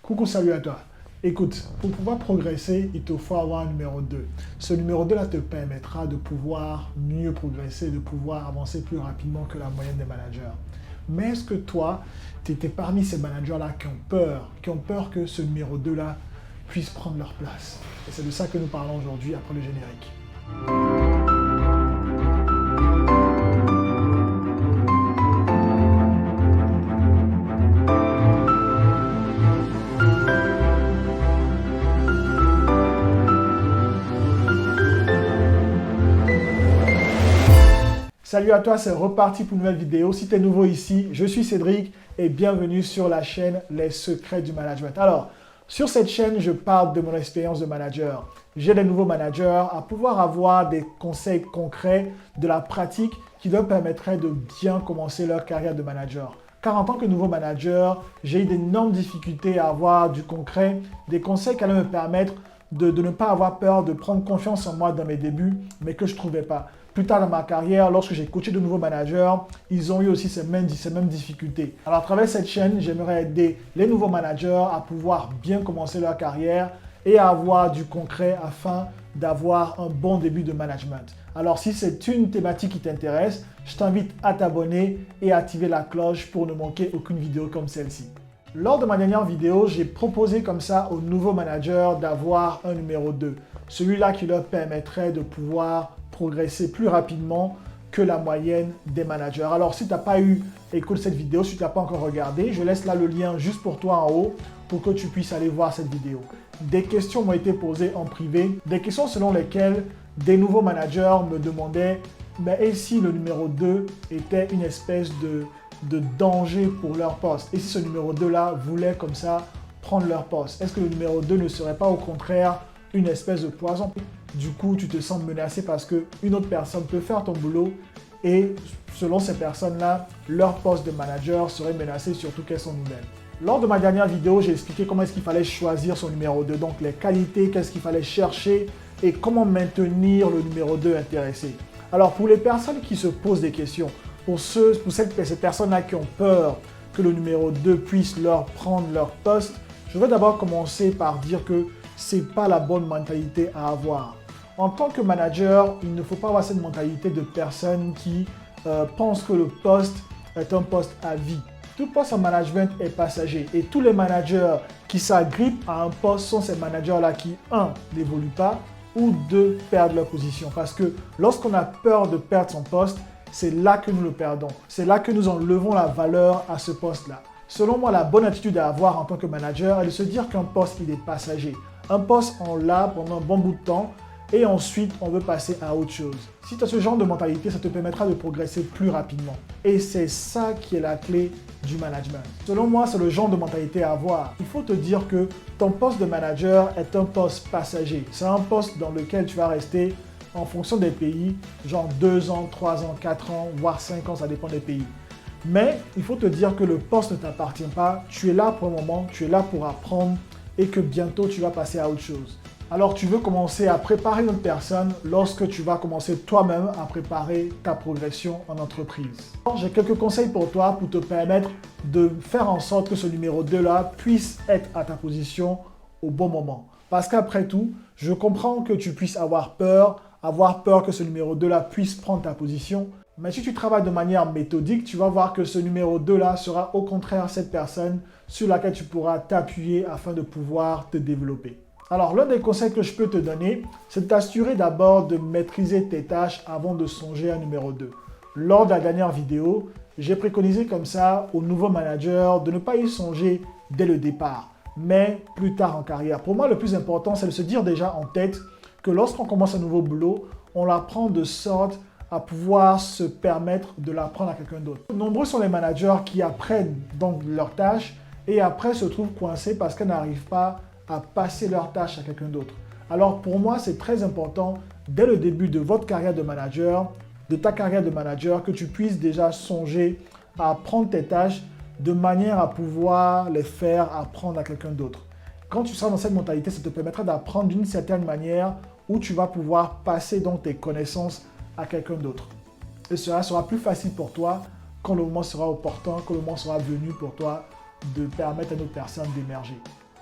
Coucou, salut à toi. Écoute, pour pouvoir progresser, il te faut avoir un numéro 2. Ce numéro 2 là te permettra de pouvoir mieux progresser, de pouvoir avancer plus rapidement que la moyenne des managers. Mais est-ce que toi, tu étais parmi ces managers-là qui ont peur que ce numéro 2 là puisse prendre leur place? Et c'est de ça que nous parlons aujourd'hui après le générique. Salut à toi, c'est reparti pour une nouvelle vidéo. Si tu es nouveau ici, je suis Cédric et bienvenue sur la chaîne Les Secrets du Management. Alors, sur cette chaîne, je parle de mon expérience de manager. J'ai des nouveaux managers à pouvoir avoir des conseils concrets de la pratique qui leur permettraient de bien commencer leur carrière de manager. Car en tant que nouveau manager, j'ai eu d'énormes difficultés à avoir du concret, des conseils qui allaient me permettre de ne pas avoir peur, de prendre confiance en moi dans mes débuts, mais que je ne trouvais pas. Plus tard dans ma carrière, lorsque j'ai coaché de nouveaux managers, ils ont eu aussi ces mêmes difficultés. Alors à travers cette chaîne, j'aimerais aider les nouveaux managers à pouvoir bien commencer leur carrière et à avoir du concret afin d'avoir un bon début de management. Alors si c'est une thématique qui t'intéresse, je t'invite à t'abonner et à activer la cloche pour ne manquer aucune vidéo comme celle-ci. Lors de ma dernière vidéo, j'ai proposé comme ça aux nouveaux managers d'avoir un numéro 2. Celui-là qui leur permettrait de pouvoir progresser plus rapidement que la moyenne des managers. Alors si tu n'as pas écouté cette vidéo, si tu n'as pas encore regardé, je laisse là le lien juste pour toi en haut pour que tu puisses aller voir cette vidéo. Des questions m'ont été posées en privé, des questions selon lesquelles des nouveaux managers me demandaient mais et si le numéro 2 était une espèce de danger pour leur poste? Et si ce numéro 2 là voulait comme ça prendre leur poste? Est-ce que le numéro 2 ne serait pas au contraire une espèce de poison? Du coup, tu te sens menacé parce qu'une autre personne peut faire ton boulot et selon ces personnes-là, leur poste de manager serait menacé, surtout qu'elles sont nouvelles. Lors de ma dernière vidéo, j'ai expliqué comment est-ce qu'il fallait choisir son numéro 2, donc les qualités, qu'est-ce qu'il fallait chercher et comment maintenir le numéro 2 intéressé. Alors pour les personnes qui se posent des questions, pour ces personnes-là qui ont peur que le numéro 2 puisse leur prendre leur poste, je vais d'abord commencer par dire que ce n'est pas la bonne mentalité à avoir. En tant que manager, il ne faut pas avoir cette mentalité de personne qui pense que le poste est un poste à vie. Tout poste en management est passager et tous les managers qui s'agrippent à un poste sont ces managers-là qui, 1, n'évoluent pas ou 2, perdent leur position. Parce que lorsqu'on a peur de perdre son poste, c'est là que nous le perdons. C'est là que nous enlevons la valeur à ce poste-là. Selon moi, la bonne attitude à avoir en tant que manager est de se dire qu'un poste, il est passager. Un poste, on l'a pendant un bon bout de temps et ensuite, on veut passer à autre chose. Si tu as ce genre de mentalité, ça te permettra de progresser plus rapidement. Et c'est ça qui est la clé du management. Selon moi, c'est le genre de mentalité à avoir. Il faut te dire que ton poste de manager est un poste passager. C'est un poste dans lequel tu vas rester en fonction des pays, genre 2 ans, 3 ans, 4 ans, voire 5 ans, ça dépend des pays. Mais il faut te dire que le poste ne t'appartient pas. Tu es là pour un moment, tu es là pour apprendre et que bientôt tu vas passer à autre chose. Alors tu veux commencer à préparer une autre personne lorsque tu vas commencer toi-même à préparer ta progression en entreprise. J'ai quelques conseils pour toi pour te permettre de faire en sorte que ce numéro 2 là puisse être à ta position au bon moment. Parce qu'après tout, je comprends que tu puisses avoir peur que ce numéro 2 là puisse prendre ta position. Mais si tu travailles de manière méthodique, tu vas voir que ce numéro 2 là sera au contraire cette personne sur laquelle tu pourras t'appuyer afin de pouvoir te développer. Alors, l'un des conseils que je peux te donner, c'est de t'assurer d'abord de maîtriser tes tâches avant de songer à un numéro 2. Lors de la dernière vidéo, j'ai préconisé comme ça aux nouveaux managers de ne pas y songer dès le départ, mais plus tard en carrière. Pour moi, le plus important, c'est de se dire déjà en tête que lorsqu'on commence un nouveau boulot, on l'apprend de sorte à pouvoir se permettre de l'apprendre à quelqu'un d'autre. Nombreux sont les managers qui apprennent donc leurs tâches et après se trouvent coincés parce qu'ils n'arrivent pas à passer leurs tâches à quelqu'un d'autre. Alors pour moi, c'est très important dès le début de votre carrière de manager, de ta carrière de manager, que tu puisses déjà songer à apprendre tes tâches de manière à pouvoir les faire apprendre à quelqu'un d'autre. Quand tu seras dans cette mentalité, ça te permettra d'apprendre d'une certaine manière où tu vas pouvoir passer donc tes connaissances à quelqu'un d'autre. Et cela sera plus facile pour toi quand le moment sera opportun, quand le moment sera venu pour toi de permettre à une autre personne d'émerger.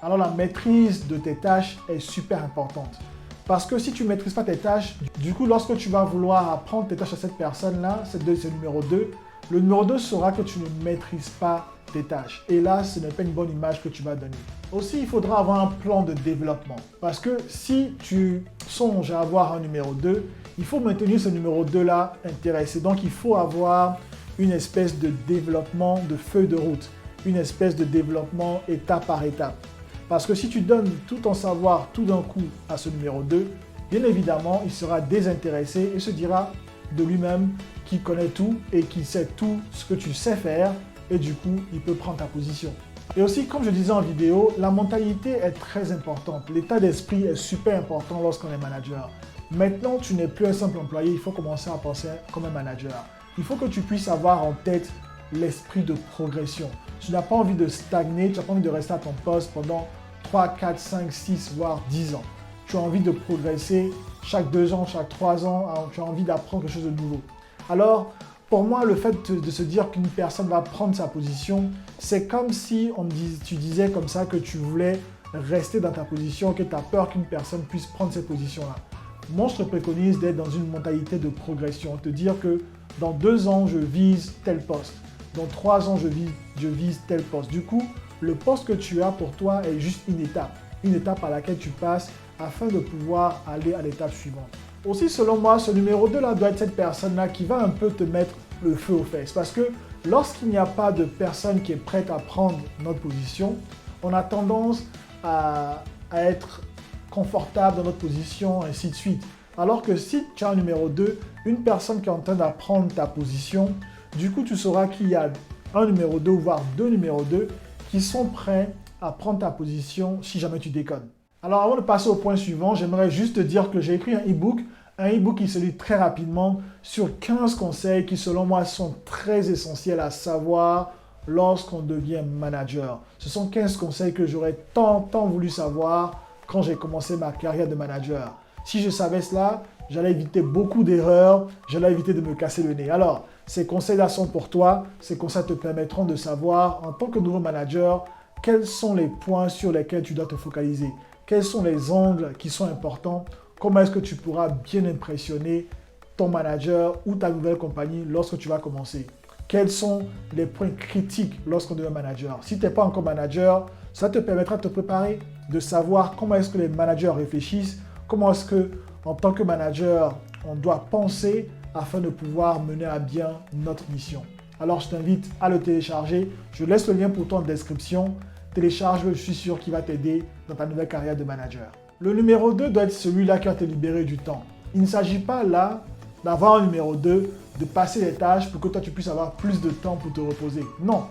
Alors la maîtrise de tes tâches est super importante. Parce que si tu ne maîtrises pas tes tâches, du coup, lorsque tu vas vouloir apprendre tes tâches à cette personne-là, c'est le numéro 2, le numéro 2 saura que tu ne maîtrises pas tes tâches. Et là, ce n'est pas une bonne image que tu vas donner. Aussi, il faudra avoir un plan de développement. Parce que si tu songes à avoir un numéro 2, il faut maintenir ce numéro 2-là intéressé. Donc, il faut avoir une espèce de développement de feuille de route, une espèce de développement étape par étape. Parce que si tu donnes tout ton savoir tout d'un coup à ce numéro 2, bien évidemment, il sera désintéressé et se dira de lui-même qu'il connaît tout et qu'il sait tout ce que tu sais faire et du coup, il peut prendre ta position. Et aussi, comme je disais en vidéo, la mentalité est très importante. L'état d'esprit est super important lorsqu'on est manager. Maintenant, tu n'es plus un simple employé, il faut commencer à penser comme un manager. Il faut que tu puisses avoir en tête l'esprit de progression. Tu n'as pas envie de stagner, tu n'as pas envie de rester à ton poste pendant 3, 4, 5, 6, voire 10 ans. Tu as envie de progresser chaque 2 ans, chaque 3 ans, tu as envie d'apprendre quelque chose de nouveau. Alors, pour moi, le fait de se dire qu'une personne va prendre sa position, c'est comme si tu disais comme ça que tu voulais rester dans ta position, que tu as peur qu'une personne puisse prendre cette position-là. Moi, je te préconise d'être dans une mentalité de progression, te dire que dans 2 ans, je vise tel poste. Dans 3 ans, je vise tel poste. Du coup, le poste que tu as pour toi est juste une étape à laquelle tu passes afin de pouvoir aller à l'étape suivante. Aussi, selon moi, ce numéro 2 là doit être cette personne-là qui va un peu te mettre le feu aux fesses. Parce que lorsqu'il n'y a pas de personne qui est prête à prendre notre position, on a tendance à être confortable dans notre position, ainsi de suite. Alors que si tu as un numéro 2, une personne qui est en train d'apprendre ta position, du coup, tu sauras qu'il y a un numéro 2, voire 2 numéros 2 qui sont prêts à prendre ta position si jamais tu déconnes. Alors, avant de passer au point suivant, j'aimerais juste te dire que j'ai écrit un e-book qui se lit très rapidement sur 15 conseils qui, selon moi, sont très essentiels à savoir lorsqu'on devient manager. Ce sont 15 conseils que j'aurais tant voulu savoir quand j'ai commencé ma carrière de manager. Si je savais cela, j'allais éviter beaucoup d'erreurs, j'allais éviter de me casser le nez. Alors, ces conseils-là sont pour toi. Ces conseils te permettront de savoir, en tant que nouveau manager, quels sont les points sur lesquels tu dois te focaliser. Quels sont les angles qui sont importants? Comment est-ce que tu pourras bien impressionner ton manager ou ta nouvelle compagnie lorsque tu vas commencer? Quels sont les points critiques lorsqu'on devient manager? Si tu n'es pas encore manager, ça te permettra de te préparer, de savoir comment est-ce que les managers réfléchissent, comment est-ce que, en tant que manager, on doit penser afin de pouvoir mener à bien notre mission. Alors, je t'invite à le télécharger. Je laisse le lien pour toi en description. Télécharge-le, je suis sûr qu'il va t'aider dans ta nouvelle carrière de manager. Le numéro 2 doit être celui-là qui va te libérer du temps. Il ne s'agit pas là d'avoir un numéro 2, de passer les tâches pour que toi tu puisses avoir plus de temps pour te reposer. Non,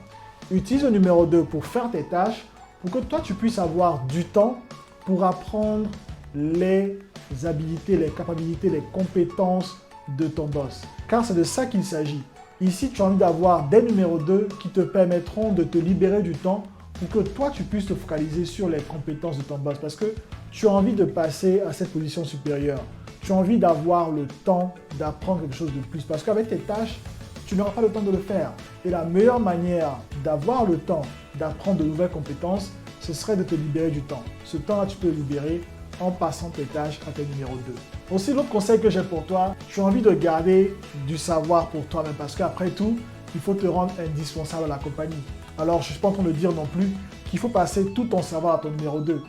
utilise le numéro 2 pour faire tes tâches, pour que toi tu puisses avoir du temps pour apprendre les habilités, les capacités, les compétences de ton boss. Car c'est de ça qu'il s'agit. Ici, tu as envie d'avoir des numéros 2 qui te permettront de te libérer du temps pour que toi, tu puisses te focaliser sur les compétences de ton boss. Parce que tu as envie de passer à cette position supérieure. Tu as envie d'avoir le temps d'apprendre quelque chose de plus. Parce qu'avec tes tâches, tu n'auras pas le temps de le faire. Et la meilleure manière d'avoir le temps d'apprendre de nouvelles compétences, ce serait de te libérer du temps. Ce temps-là, tu peux le libérer en passant tes tâches à tes numéros 2. Aussi, l'autre conseil que j'ai pour toi, tu as envie de garder du savoir pour toi-même parce qu'après tout, il faut te rendre indispensable à la compagnie. Alors, je ne suis pas en train de dire non plus qu'il faut passer tout ton savoir à ton numéro 2.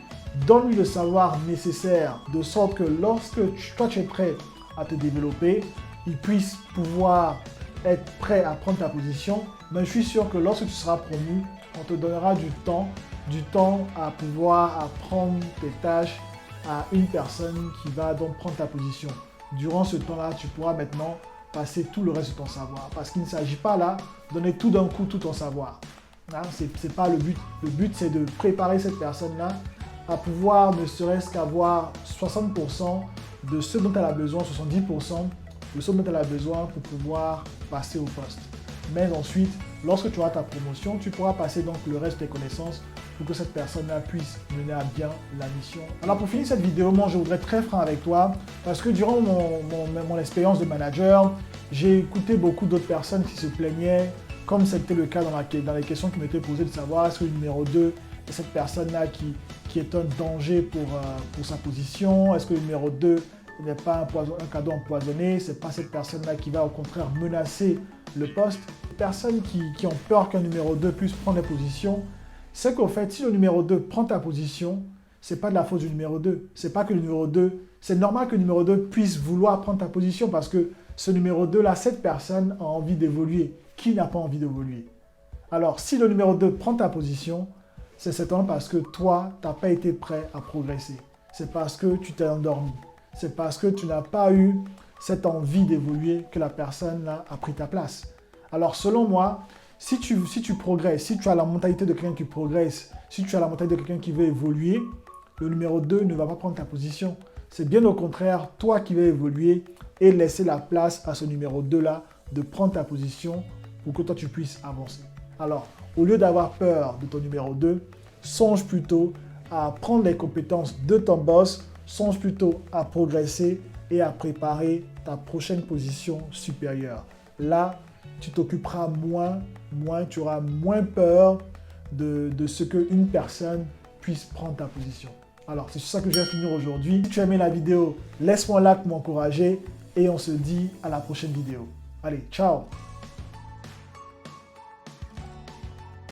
Donne-lui le savoir nécessaire de sorte que lorsque toi tu es prêt à te développer, il puisse pouvoir être prêt à prendre ta position. Mais je suis sûr que lorsque tu seras promu, on te donnera du temps à pouvoir apprendre tes tâches à une personne qui va donc prendre ta position. Durant ce temps-là, tu pourras maintenant passer tout le reste de ton savoir. Parce qu'il ne s'agit pas là de donner tout d'un coup tout ton savoir. Hein, c'est pas le but. Le but, c'est de préparer cette personne-là à pouvoir ne serait-ce qu'avoir 60% de ce dont elle a besoin, 70% de ce dont elle a besoin pour pouvoir passer au poste. Mais ensuite, lorsque tu auras ta promotion, tu pourras passer donc le reste de tes connaissances pour que cette personne-là puisse mener à bien la mission. Alors pour finir cette vidéo, moi je voudrais être très franc avec toi parce que durant mon expérience de manager, j'ai écouté beaucoup d'autres personnes qui se plaignaient, comme c'était le cas dans les questions qui m'étaient posées de savoir est-ce que le numéro 2 cette personne-là qui est un danger pour sa position? Est-ce que le numéro 2 n'est pas un cadeau empoisonné? Ce n'est pas cette personne-là qui va au contraire menacer le poste? Les personnes qui ont peur qu'un numéro 2 puisse prendre la position, c'est qu'au fait, si le numéro 2 prend ta position, ce n'est pas de la faute du numéro 2. C'est pas que le numéro 2, c'est normal que le numéro 2 puisse vouloir prendre ta position parce que ce numéro 2-là, cette personne a envie d'évoluer. Qui n'a pas envie d'évoluer? Alors, si le numéro 2 prend ta position, c'est certainement parce que toi, tu n'as pas été prêt à progresser. C'est parce que tu t'es endormi. C'est parce que tu n'as pas eu cette envie d'évoluer que la personne là, a pris ta place. Alors, selon moi, si tu progresses, si tu as la mentalité de quelqu'un qui progresse, si tu as la mentalité de quelqu'un qui veut évoluer, le numéro 2 ne va pas prendre ta position. C'est bien au contraire, toi qui veux évoluer et laisser la place à ce numéro 2-là de prendre ta position pour que toi tu puisses avancer. Alors, au lieu d'avoir peur de ton numéro 2, songe plutôt à prendre les compétences de ton boss, songe plutôt à progresser et à préparer ta prochaine position supérieure. Là, tu t'occuperas moins, tu auras moins peur de ce qu'une personne puisse prendre ta position. Alors, c'est sur ça que je vais finir aujourd'hui. Si tu as aimé la vidéo, laisse-moi un like pour m'encourager et on se dit à la prochaine vidéo. Allez, ciao!